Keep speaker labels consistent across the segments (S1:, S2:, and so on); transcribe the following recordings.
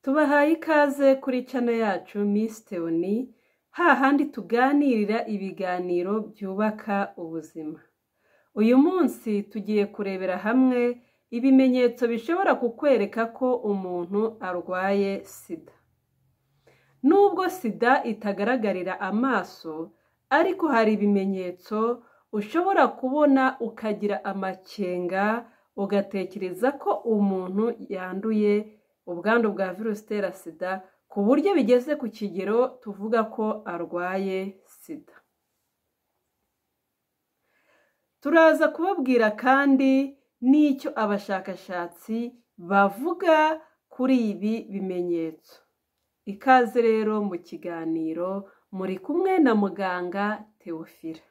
S1: Tubahaye ikaze kuri channel yacu Miss Theonie, hahandi tuganirira ibiganiro byubaka ubuzima. Uyu munsi tugiye kurebera hamwe ibimenyetso bishobora kukwereka ko umuntu arwaye sida. Nubwo sida itagaragarira amaso, ariko hari ibimenyetso ushobora kubona ukagira amakenga, ugatekereza ko umuntu yanduye ubwandu bwa virusi itera sida, ku buryo bigeze ku kigero tuvuga ko arwaye sida. Turaza kubabwira kandi n'icyo abashakashatsi bavuga kuri ibi bimenyetso. Ikaze rero mu kiganiro, muri kumwe na muganga Theophile.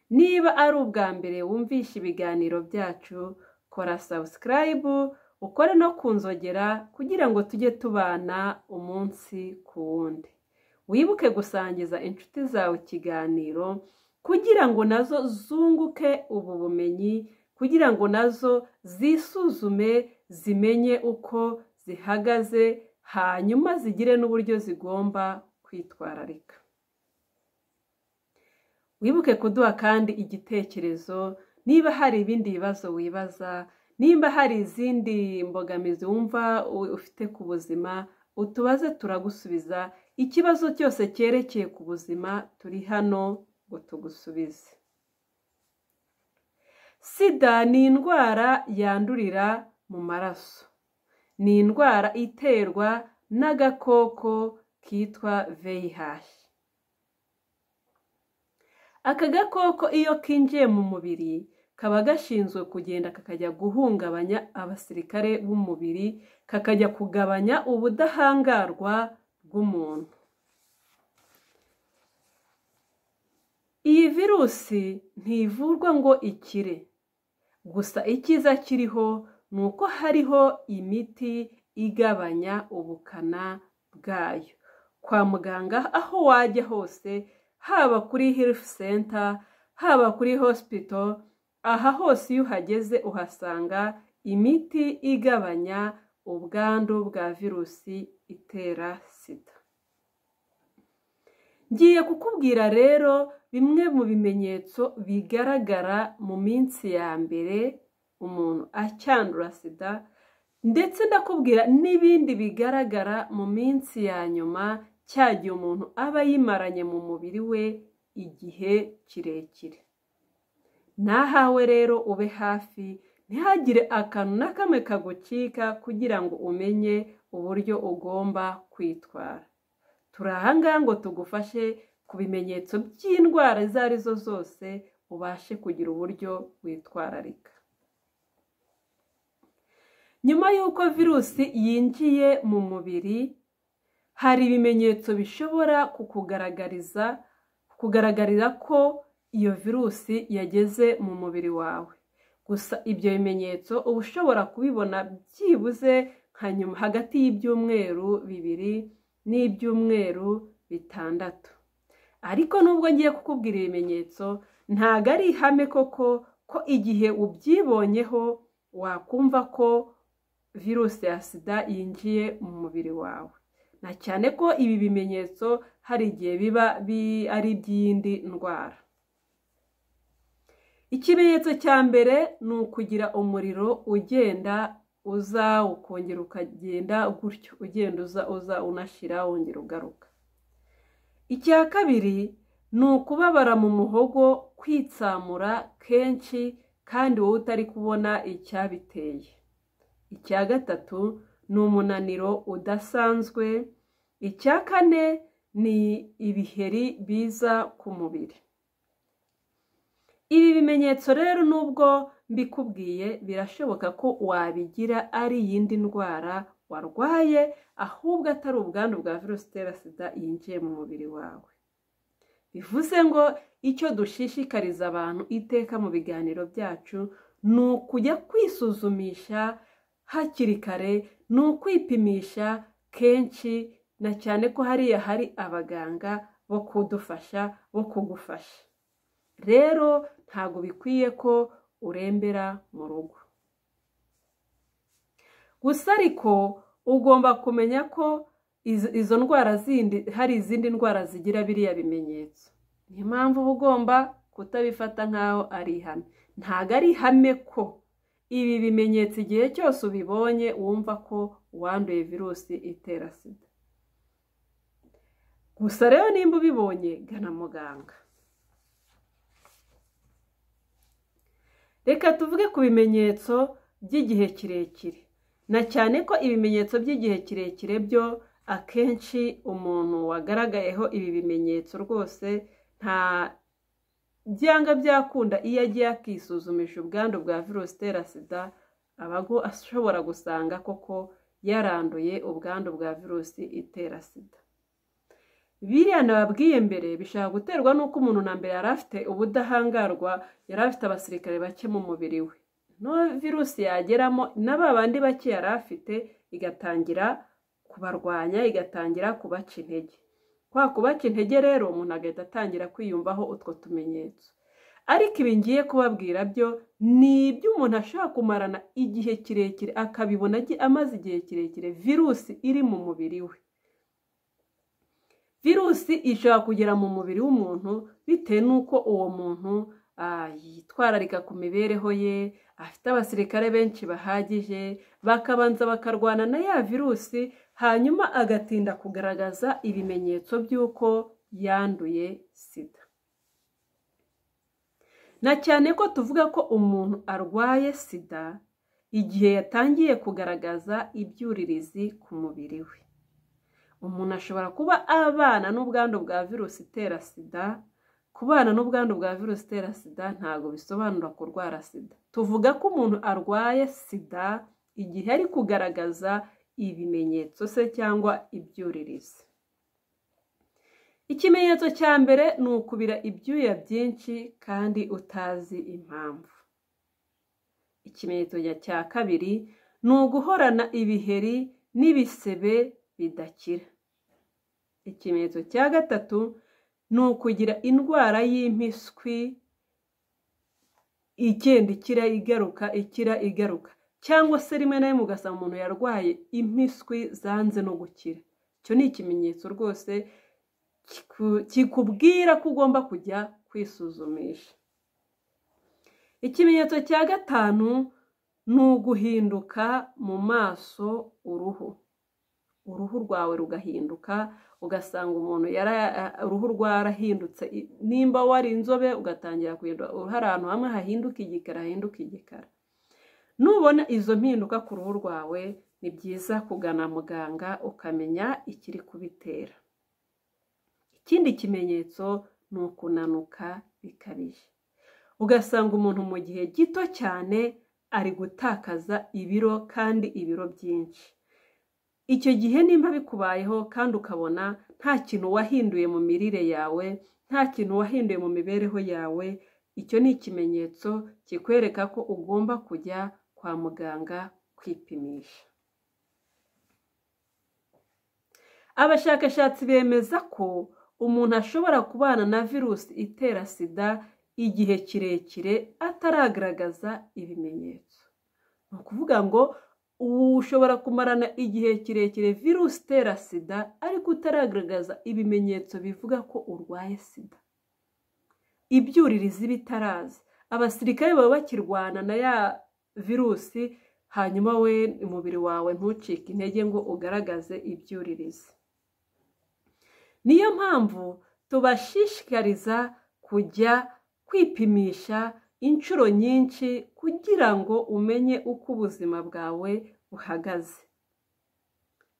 S1: Niba ari ubwa mbere wumvishe ibiganiro byacu, kora subscribe, ukore no kunzogera kugira ngo tujye tubana umunsi ku wundi. Wibuke gusangiza inshuti zawe ikiganiro kugira ngo nazo zunguke ubu bumenyi, kugira ngo nazo zisuzume, zimenye uko zihagaze, hanyuma zigire n'uburyo zigomba kwitwararika. Wibuke kuduha kandi igitekerezo niba hari ibindi bibazo wibaza, nimba hari izindi mbogamizi wumva ufite ku buzima, utubaze turagusubiza. Ikibazo cyose cyerekeye ku buzima turi hano ngo tugusubize. Sida ni indwara yandurira mu maraso. Ni indwara iterwa n'agakoko kitwa VIH. Aka gakoko iyo kinjiye mu mubiri kaba gashinzwe kugenda kakajya guhungabanya abasirikare b'umubiri, kakajya kugabanya ubudahangarwa bw'umuntu. Iyi virusi ntivurwa ngo ikire, gusa icyiza kiriho ni uko hariho imiti igabanya ubukana bwayo. Kwa muganga aho wajya hose, haba kuri health center, haba kuri hospital, aha hose iyo uhageze uhasanga imiti igabanya ubwandu bwa virusi itera sida. Ngiye kukubwira rero bimwe mu bimenyetso bigaragara mu minsi ya mbere umuntu acyandura sida, ndetse ndakubwira n'ibindi bigaragara mu minsi ya nyuma, cyagiye umuntu aba yimaranye mu mubiri we igihe kirekire. Nahawe rero ube hafi, ntihagire akantu na kamwe kagucika kugira ngo umenye uburyo ugomba kwitwara. Turi ahangaha ngo tugufashe ku bimenyetso by'indwara izo arizo zose, ubashe kugira uburyo witwararika. Nyuma y'uko virusi yinjiye mu mubiri, hari ibimenyetso bishobora kukugaragarira ko iyo virusi yageze mu mubiri wawe. Gusa ibyo bimenyetso uba ushobora kubibona byibuze nka nyuma hagati y'ibyumweru 2 n'ibyumweru 6. Ariko nubwo ngiye kukubwira ibimenyetso, ntago ari ihame koko ko igihe ubyibonyeho wakumva ko virusi ya sida yinjiye mu mubiri wawe. Na cyane ko ibi bimenyetso hari igihe biba ari iby'iyindi ndwara. Ikimenyetso cya mbere ni ukugira umuriro ugenda uza ukongera ukagenda gutyo, ugenda uza unashira wongera ugaruka. Icya kabiri ni ukubabara mu muhogo, kwitsamura kenshi kandi wowe utari kubona icyabiteye. Icya gatatu ni umunaniro udasanzwe. Icya kane ni ibiheri biza ku mubiri. Ibi bimenyetso rero nubwo mbikubwiye, birashoboka ko wabigira ari iyindi ndwara warwaye, ahubwo atari ubwandu bwa virusi itera sida yinjiye mu mubiri wawe. Bivuze ngo icyo dushishikariza abantu iteka mu biganiro byacu ni ukujya kwisuzumisha hakiri kare, ni ukwipimisha kenshi, na cyane ko hariya hari abaganga bo kudufasha, bo kugufasha. Rero ntago bikwiye ko urembera mu rugo. Gusa ariko ugomba kumenya ko izo ndwara zindi hari izindi ndwara zigira biriya bimenyetso. Niyo mpamvu uba ugomba kutabifata nk'aho ari ihame. Ntabwo ari ihame ko ibi bimenyetso igihe cyose ubibonye wumva ko wanduye virusi itera sida. Gusa rero nimba ubibonye gana muganga. Reka tuvuge ku bimenyetso by'igihe kirekire. Na cyane ko ibimenyetso by'igihe kirekire byo akenshi umuntu wagaragayeho ibi bimenyetso rwose nta byanga byakunda iyo agiye akisuzumisha ubwandu bwa virusi itera sida aba ashobora gusanga koko yaranduye ubwandu bwa virusi itera sida. Biriya nababwiye mbere bishobora guterwa n'uko umuntu na mbere yari afite ubudahangarwa, yari afite abasirikare bake mu mubiri we. No virusi yageramo na babandi bake yari afite igatangira kubarwanya, igatangira kubaca intege. Kwa kubaca intege rero umuntu agahita atangira kwiyumvaho utwo tumenyetso. Ariko ibi ngiye kubabwira byo ni ibyo umuntu ashobora kumarana igihe kirekire akabibona amaze igihe kirekire virusi iri mu mubiri we. Virusi ishobora kugera mu mubiri w'umuntu bitewe n'uko uwo muntu yitwararika ku mibereho ye, afite abasirikare benshi bahagije, bakabanza bakarwana na ya virusi, hanyuma agatinda kugaragaza ibimenyetso by'uko yanduye sida. Na cyane ko tuvuga ko umuntu arwaye sida igihe yatangiye kugaragaza ibyuririzi ku mubiri we. Umuntu ashobora kuba abana n'ubwandu bwa virusi itera sida. Kubana n'ubwandu bwa virusi itera sida ntabwo bisobanura kurwara sida. Tuvuga ko umuntu arwaye sida igihe ari kugaragaza ibimenyetso se cyangwa ibyuririzi. Ikimenyetso cya mbere ni ukubira ibyuya byinshi kandi utazi impamvu. Ikimenyetso cya kabiri ni uguhorana ibiheri n'ibisebe bidakira. Ikimenyetso cya gatatu ni ukugira indwara y'impiswi igenda ikira igaruka ikira igaruka, cyangwa se rimwe na rimwe ugasanga umuntu yarwaye impiswi zanze no gukira. Icyo ni ikimenyetso rwose kikubwira ko ugomba kujya kwisuzumisha. Ikimenyetso cya gatanu ni uguhinduka mu maso uruhu rwawe rugahinduka, ugasanga umuntu uruhu rwarahindutse, nimba wari inzobe ugatangira guhinduka, hari ahantu hamwe hahinduka igikara. Nubona izo mpinduka ku ruhu rwawe ni byiza kugana muganga ukamenya ikiri kubitera. Ikindi kimenyetso ni ukunanuka bikabije. Ugasanga umuntu mu gihe gito cyane ari gutakaza ibiro kandi ibiro byinshi. Icyo gihe nimba bikubayeho kandi ukabona nta kintu wahinduye mu mirire yawe, nta kintu wahinduye mu mibereho yawe, icyo ni ikimenyetso kikwereka ko ugomba kujya kwa muganga kwipimisha. Abashakashatsi bemeza ko umuntu ashobora kubana na virusi itera sida igihe kirekire ataragaragaza ibimenyetso. Ni ukuvuga ngo ushobora kumarana igihe kirekire virusi itera sida ariko utaragaragaza ibimenyetso bivuga ko urwaye sida. Ibyuririzi bitaraza, abasirikare baba bakirwana na ya virusi, hanyuma we umubiri wawe ntucike intege ngo ugaragaze ibyuririzi. Niyo mpamvu tubashishikariza kujya kwipimisha inshuro nyinshi kugira ngo umenye uko ubuzima bwawe buhagaze.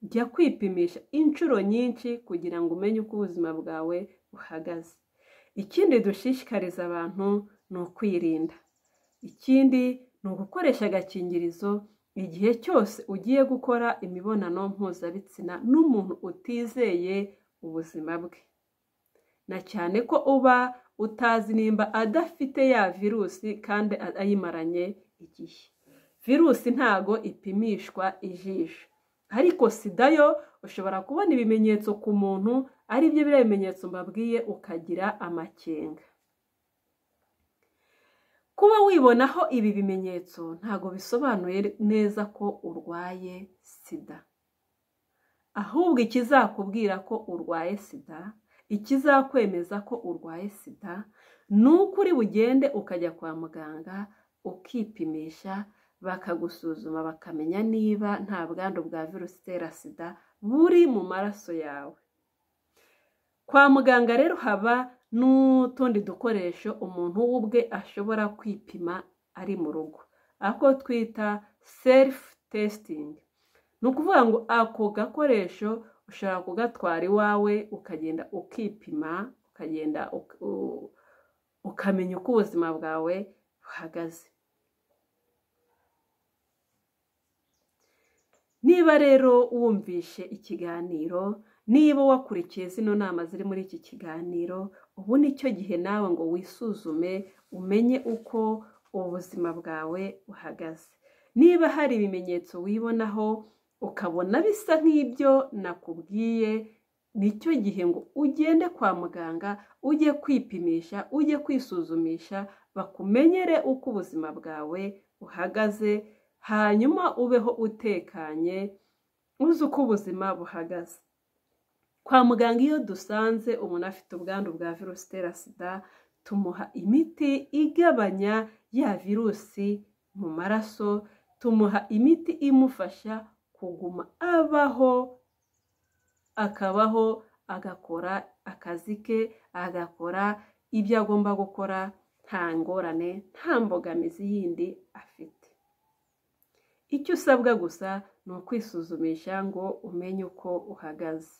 S1: Jya kwipimisha inshuro nyinshi kugira ngo umenye uko ubuzima bwawe buhagaze. Ikindi dushishikariza abantu ni ukwirinda. Ikindi ni ugukoresha agakingirizo igihe cyose ugiye gukora imibonano mpuzabitsina n'umuntu utizeye ubuzima bwe. Na cyane ko uba utazi nimba adafite ya virusi kandi ayimaranye igihe. Virusi ntago ipimishwa ijisho. Ariko sida yo ushobora kubona ibimenyetso ku muntu ari byo biriya bimenyetso mbabwiye ukagira amakenga. Kuba wibonaho ibi bimenyetso ntago bisobanuye neza ko urwaye sida. ahubwo ikizakubwira ko urwaye sida, ikizakwemeza ko urwaye sida, ni uko uri bugende ukajya kwa muganga ukipimisha, bakagusuzuma bakamenya niba nta bwandu bwa virusi itera sida buri mu maraso yawe. Kwa muganga rero haba n'utundi dukoresho umuntu ubwe ashobora kwipima ari mu rugo, ako twita self testing. Ni ukuvuga ngo ako gakoresho ushobora kugatwara iwawe ukagenda ukipima, ukagenda ukamenya uko ubuzima bwawe buhagaze. Niba rero wumvishe ikiganiro, niba wakurikiye zino nama ziri muri iki kiganiro, ubu nicyo gihe nawe ngo wisuzume umenye uko ubuzima bwawe buhagaze. Niba hari ibimenyetso wibonaho ukabona bisa nk'ibyo nakubwiye, nicyo gihe ngo ugende kwa muganga, ujye kwipimisha, ujye kwisuzumisha, bakumenyere uko ubuzima bwawe buhagaze, hanyuma ubeho utekanye, uzi uko ubuzima buhagaze. Kwa muganga iyo dusanze umuntu afite ubwandu bwa virusi itera sida, tumuha imiti igabanya ya virusi mu maraso, tumuha imiti imufasha kuguma abaho, akabaho, agakora akazi ke, agakora ibyo agomba gukora, nta ngorane, nta mbogamizi yindi afite. Icyo usabwa gusa ni ukwisuzumisha ngo umenye uko uhagaze.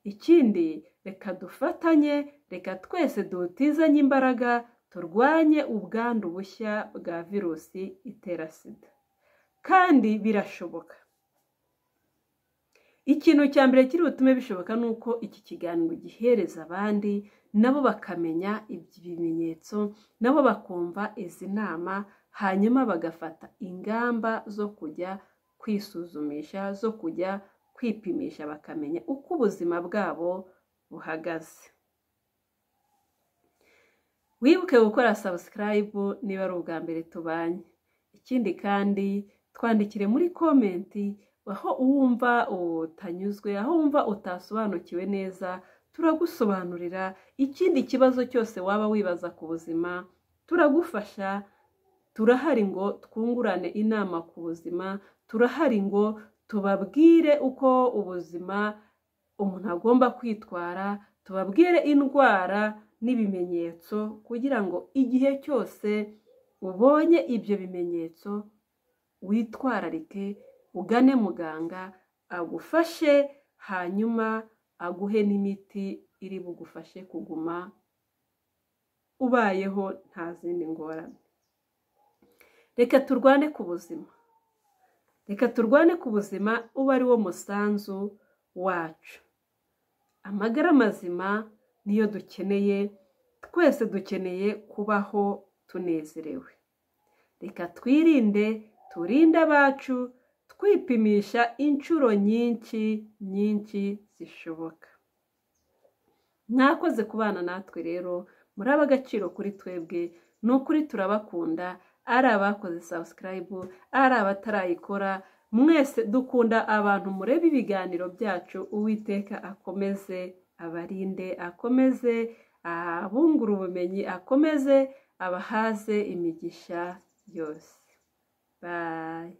S1: Ikindi, reka dufatanye, reka twese dutizanye imbaraga, turwanye ubwandu bushya bwa virusi itera sida. Kandi birashoboka. Ikintu cya mbere kiri butume bishoboka ni uko iki kiganiro gihereza abandi, nabo bakamenya ibimenyetso, nabo bakumva izi nama, hanyuma bagafata ingamba zo kujya kwisuzumisha, zo kujya kwipimisha, bakamenya uko ubuzima bwabo buhagaze. Wibuke gukora subscribe niba ari ubwa mbere tubanye. Ikindi kandi twandikire muri komenti aho wumva utanyuzwe, aho wumva utasobanukiwe neza, turagusobanurira. Ikindi kibazo cyose waba wibaza ku buzima, turagufasha. Turahari ngo twungurane inama ku buzima, turahari ngo tubabwire uko ubuzima umuntu agomba kwitwara, tubabwire indwara n'ibimenyetso, kugira ngo igihe cyose ubonye ibyo bimenyetso witwararike, ugane muganga agufashe, hanyuma aguhe n'imiti iri bugufashe kuguma ubayeho nta zindi ngorane. Reka turwane ku buzima. Reka turwane ku buzima, uba ari wo musanzu wacu. Amagara mazima niyo dukeneye, twese dukeneye kubaho tunezerewe. Reka twirinde, turinde abacu, twipimisha inshuro nyinshi zishoboka. Mwakoze kubana natwe rero, muri ab'agaciro kuri twebwe, ni ukuri turabakunda, ari abakoze subscribe, ari abatarayikora, mwese dukunda abantu mureba ibiganiro byacu. Uwiteka akomeze abarinde, akomeze abungura ubumenyi, akomeze abahaze imigisha yose. Bye.